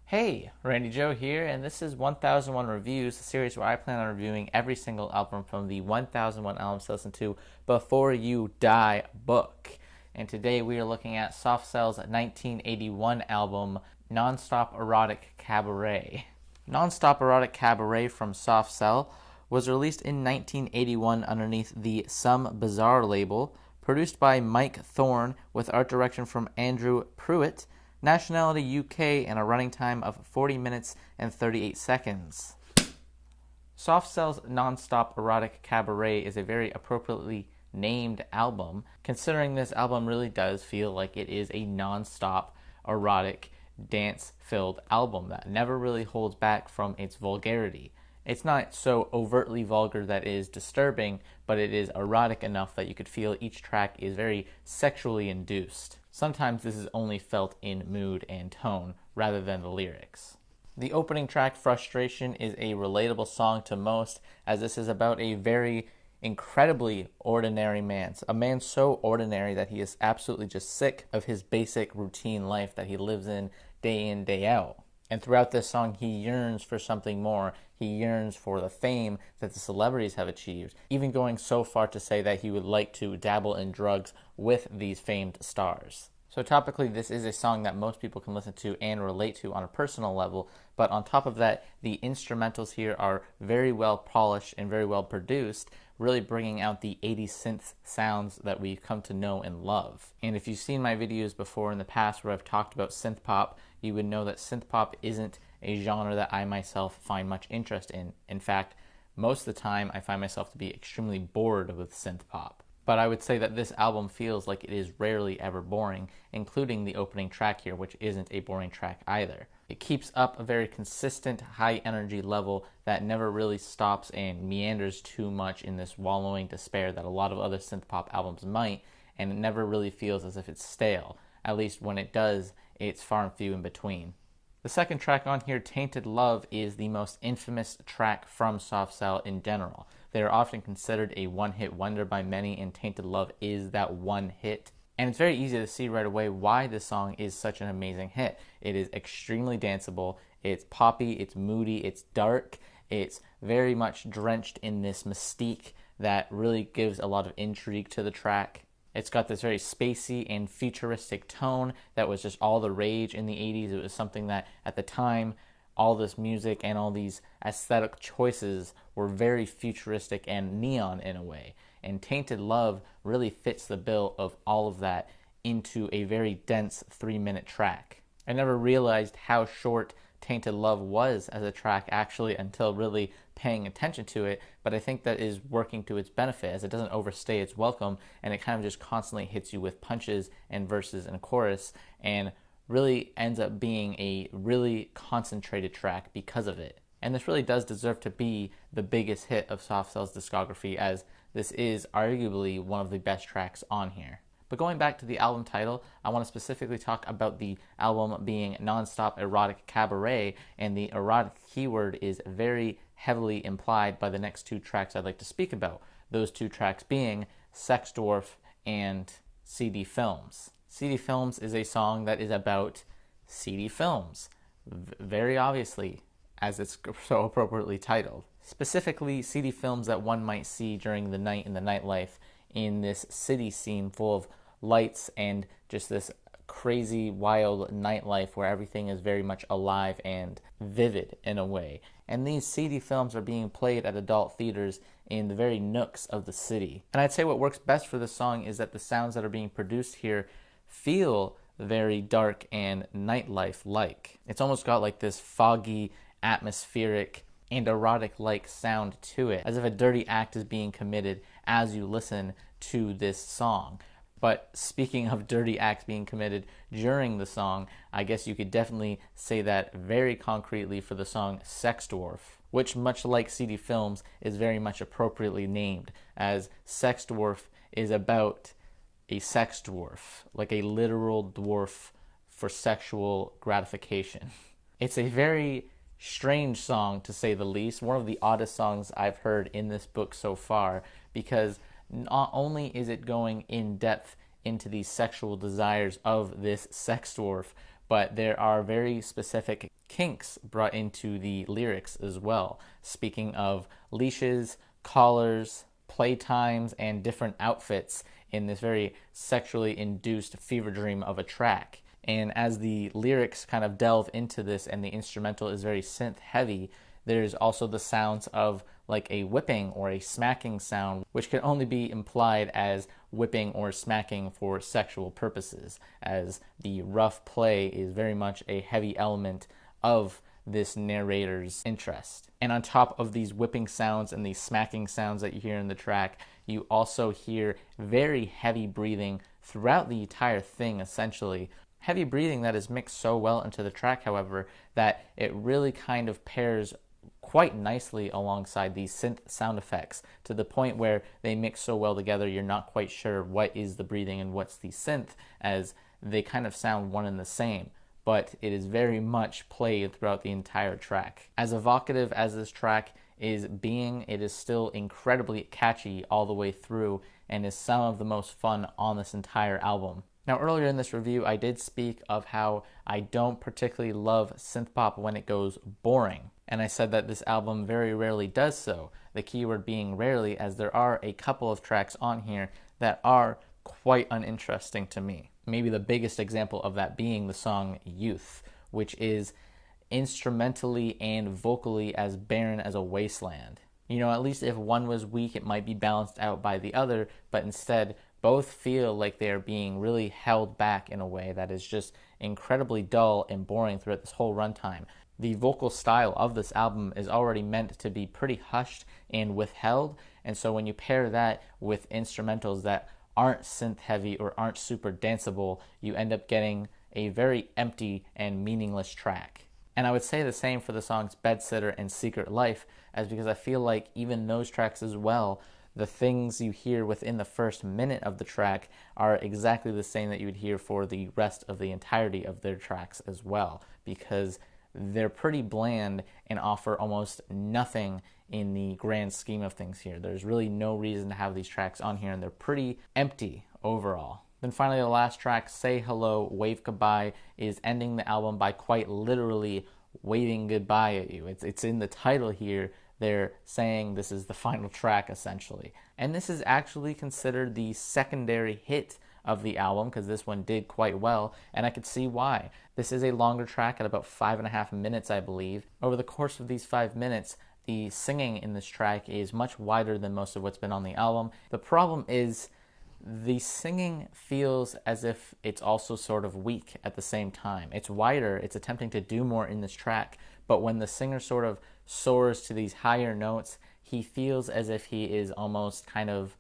Hey, Randy Joe here, and this is 1001 Reviews, a series where I plan on reviewing every single album from the 1001 albums to listen to before you die book. And today we are looking at Soft Cell's 1981 album, Non-Stop Erotic Cabaret. Non-Stop Erotic Cabaret from Soft Cell was released in 1981 underneath the Some Bizarre label, produced by Mike Thorne with art direction from Andrew Pruitt, nationality UK, and a running time of 40 minutes and 38 seconds. Soft Cell's Non-Stop Erotic Cabaret is a very appropriately named album, considering this album really does feel like it is a non-stop erotic dance-filled album that never really holds back from its vulgarity. It's not so overtly vulgar that it is disturbing, but it is erotic enough that you could feel each track is very sexually induced. Sometimes this is only felt in mood and tone rather than the lyrics. The opening track, Frustration, is a relatable song to most, as this is about a very incredibly ordinary man. A man so ordinary that he is absolutely just sick of his basic routine life that he lives in, day out. And throughout this song, he yearns for something more. He yearns for the fame that the celebrities have achieved, even going so far to say that he would like to dabble in drugs with these famed stars. So topically, this is a song that most people can listen to and relate to on a personal level, but on top of that, the instrumentals here are very well polished and very well produced, really bringing out the 80s synth sounds that we've come to know and love. And if you've seen my videos before in the past where I've talked about synth pop, you would know that synth pop isn't a genre that I myself find much interest in. In fact, most of the time I find myself to be extremely bored with synth pop. But I would say that this album feels like it is rarely ever boring, including the opening track here, which isn't a boring track either. It keeps up a very consistent high energy level that never really stops and meanders too much in this wallowing despair that a lot of other synth pop albums might, and it never really feels as if it's stale. At least when it does, it's far and few in between. The second track on here, Tainted Love, is the most infamous track from Soft Cell in general. They are often considered a one-hit wonder by many, and Tainted Love is that one hit. And it's very easy to see right away why this song is such an amazing hit. It is extremely danceable, it's poppy, it's moody, it's dark, it's very much drenched in this mystique that really gives a lot of intrigue to the track. It's got this very spacey and futuristic tone that was just all the rage in the 80s. It was something that at the time, all this music and all these aesthetic choices were very futuristic and neon in a way. And Tainted Love really fits the bill of all of that into a very dense 3-minute track. I never realized how short Tainted Love was as a track actually until really paying attention to it, but I think that is working to its benefit as it doesn't overstay its welcome and it kind of just constantly hits you with punches and verses and chorus and really ends up being a really concentrated track because of it. And this really does deserve to be the biggest hit of Soft Cell's discography, as this is arguably one of the best tracks on here. But going back to the album title, I want to specifically talk about the album being Non-Stop Erotic Cabaret, and the erotic keyword is very heavily implied by the next two tracks I'd like to speak about. Those two tracks being Sex Dwarf and CD Films. CD Films is a song that is about CD films, very obviously, as it's so appropriately titled. Specifically, CD films that one might see during the night in the nightlife in this city scene full of lights and just this crazy, wild nightlife where everything is very much alive and vivid in a way. And these CD films are being played at adult theaters in the very nooks of the city. And I'd say what works best for this song is that the sounds that are being produced here feel very dark and nightlife-like. It's almost got like this foggy, atmospheric, and erotic-like sound to it, as if a dirty act is being committed as you listen to this song. But speaking of dirty acts being committed during the song, I guess you could definitely say that very concretely for the song Sex Dwarf, which, much like CD Films, is very much appropriately named, as Sex Dwarf is about a sex dwarf, like a literal dwarf for sexual gratification. It's a very strange song, to say the least, one of the oddest songs I've heard in this book so far, because not only is it going in depth into the sexual desires of this sex dwarf, but there are very specific kinks brought into the lyrics as well. Speaking of leashes, collars, playtimes, and different outfits in this very sexually induced fever dream of a track. And as the lyrics kind of delve into this and the instrumental is very synth heavy, there's also the sounds of like a whipping or a smacking sound, which can only be implied as whipping or smacking for sexual purposes, as the rough play is very much a heavy element of this narrator's interest. And on top of these whipping sounds and these smacking sounds that you hear in the track, you also hear very heavy breathing throughout the entire thing, essentially. Heavy breathing that is mixed so well into the track, however, that it really kind of pairs quite nicely alongside these synth sound effects, to the point where they mix so well together you're not quite sure what is the breathing and what's the synth, as they kind of sound one and the same. But it is very much played throughout the entire track. As evocative as this track is being, it is still incredibly catchy all the way through and is some of the most fun on this entire album. Now, earlier in this review, I did speak of how I don't particularly love synthpop when it goes boring. And I said that this album very rarely does so. The keyword being rarely, as there are a couple of tracks on here that are quite uninteresting to me. Maybe the biggest example of that being the song Youth, which is instrumentally and vocally as barren as a wasteland. You know, at least if one was weak, it might be balanced out by the other, but instead, both feel like they are being really held back in a way that is just incredibly dull and boring throughout this whole runtime. The vocal style of this album is already meant to be pretty hushed and withheld, and so when you pair that with instrumentals that aren't synth heavy or aren't super danceable, you end up getting a very empty and meaningless track. And I would say the same for the songs Bedsitter and Secret Life, as because I feel like even those tracks as well, the things you hear within the first minute of the track are exactly the same that you would hear for the rest of the entirety of their tracks as well, because they're pretty bland and offer almost nothing in the grand scheme of things here. There's really no reason to have these tracks on here, and they're pretty empty overall. Then finally, the last track, Say Hello, Wave Goodbye, is ending the album by quite literally waving goodbye at you. It's in the title here. They're saying this is the final track, essentially. And this is actually considered the secondary hit of the album, because this one did quite well, and I could see why. This is a longer track at about 5.5 minutes, I believe. Over the course of these 5 minutes, the singing in this track is much wider than most of what's been on the album. The problem is the singing feels as if it's also sort of weak at the same time. It's wider, it's attempting to do more in this track, but when the singer sort of soars to these higher notes, he feels as if he is almost kind of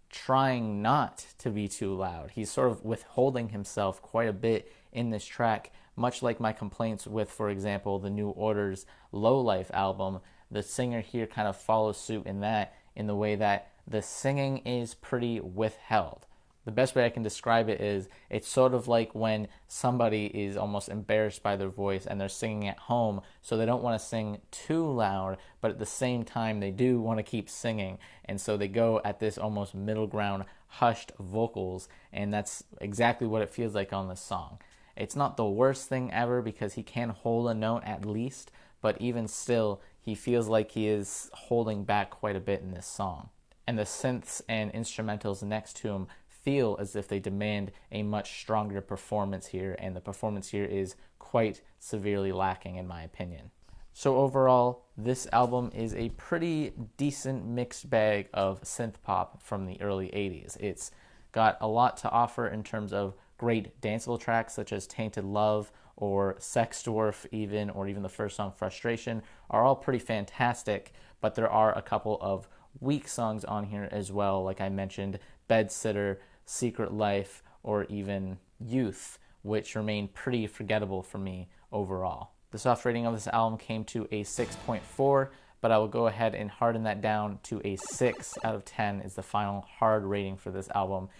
trying not to be too loud. He's sort of withholding himself quite a bit in this track, much like my complaints with, for example, the New Order's Low Life album. The singer here kind of follows suit in that, in the way that the singing is pretty withheld. The best way I can describe it is, it's sort of like when somebody is almost embarrassed by their voice and they're singing at home, so they don't want to sing too loud, but at the same time they do want to keep singing, and so they go at this almost middle ground, hushed vocals, and that's exactly what it feels like on this song. It's not the worst thing ever, because he can hold a note at least, but even still, he feels like he is holding back quite a bit in this song. And the synths and instrumentals next to him feel as if they demand a much stronger performance here, and the performance here is quite severely lacking in my opinion. So overall, this album is a pretty decent mixed bag of synth pop from the early 80s. It's got a lot to offer in terms of great danceable tracks such as Tainted Love or Sex Dwarf even, or even the first song Frustration, are all pretty fantastic, but there are a couple of weak songs on here as well, like I mentioned, Bedsitter, Secret Life, or even Youth, which remain pretty forgettable for me overall. The soft rating of this album came to a 6.4, but I will go ahead and harden that down to a 6 out of 10 is the final hard rating for this album.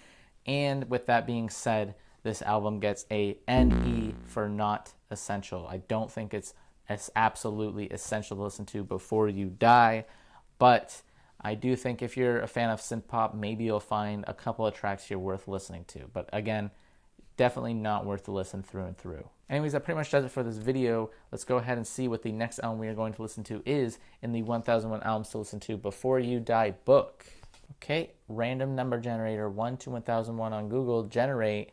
And with that being said, this album gets a NE for not essential. I don't think it's as absolutely essential to listen to before you die, but I do think if you're a fan of synth pop, maybe you'll find a couple of tracks here worth listening to. But again, Definitely not worth the listen through and through. Anyways, that pretty much does it for this video. Let's go ahead and see what the next album we are going to listen to is in the 1001 Albums to Listen to Before You Die book. Okay, random number generator 1 to 1001 on Google, generate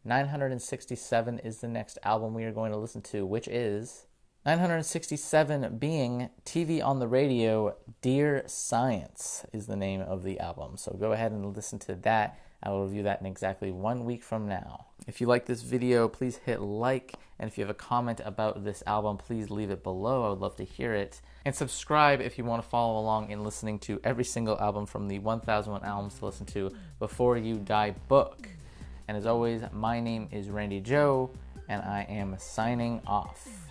967 is the next album we are going to listen to, which is 967 being TV on the Radio, Dear Science is the name of the album. So go ahead and listen to that. I will review that in exactly 1 week from now. If you like this video, please hit like, and if you have a comment about this album, please leave it below. I would love to hear it. And subscribe if you want to follow along in listening to every single album from the 1001 Albums to Listen to Before You Die book. And as always, my name is Randy Joe, and I am signing off.